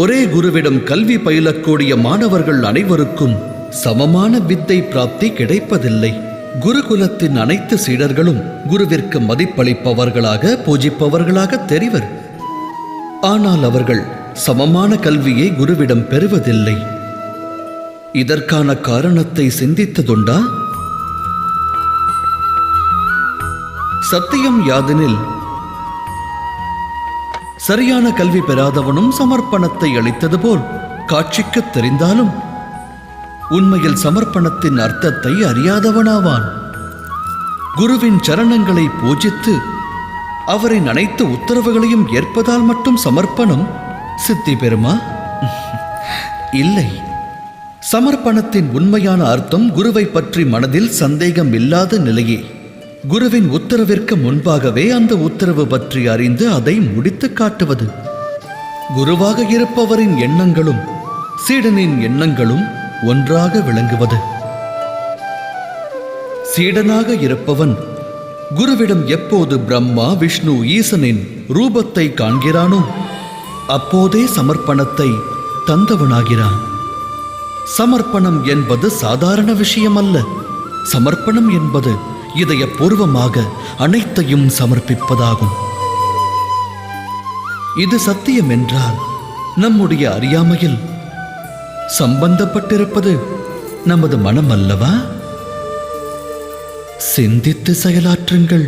ஒரே குருவிடம் கல்வி பயிலக்கூடிய மாணவர்கள் அனைவருக்கும் சமமான வித்தை பிராப்தி கிடைப்பதில்லை. குருகுலத்தின் அனைத்து சீடர்களும் குருவிற்கு மதிப்பளிப்பவர்களாக பூஜிப்பவர்களாக தெரிவர். ஆனால் அவர்கள் சமமான கல்வியை குருவிடம் பெறுவதில்லை. இதற்கான காரணத்தை சிந்தித்ததுண்டா? சத்தியம் யாதெனில் சரியான கல்வி பெறாதவனும் சமர்ப்பணத்தை அளித்தது போல் காட்சிக்கு தெரிந்தாலும் உண்மையில் சமர்ப்பணத்தின் அர்த்தத்தை அறியாதவனாவான். குருவின் சரணங்களை பூஜித்து அவரின் அனைத்து உத்தரவுகளையும் ஏற்பதால் மட்டும் சமர்ப்பணம் சித்தி பெறுமா? இல்லை. சமர்ப்பணத்தின் உண்மையான அர்த்தம் குருவை பற்றி மனதில் சந்தேகம் இல்லாத நிலையே. குருவின் உத்தரவிற்கு முன்பாகவே அந்த உத்தரவு பற்றி அறிந்து அதை முடித்து காட்டுவது. குருவாக இருப்பவரின் எண்ணங்களும் சீடனின் எண்ணங்களும் ஒன்றாக விளங்குவது. சீடனாக இருப்பவன் குருவிடம் எப்போது பிரம்மா விஷ்ணு ஈசனின் ரூபத்தை காண்கிறானோ அப்போதே சமர்ப்பணத்தை தந்தவனாகிறான். சமர்ப்பணம் என்பது சாதாரண விஷயம் அல்ல. சமர்ப்பணம் என்பது இதயபூர்வமாக அனைத்தையும் சமர்ப்பிப்பதாகும். இது சத்தியம் என்றால் நம்முடைய அறியாமையில் சம்பந்தப்பட்டிருப்பது நமது மனம் அல்லவா? சிந்தித்து செயலாற்றுங்கள்.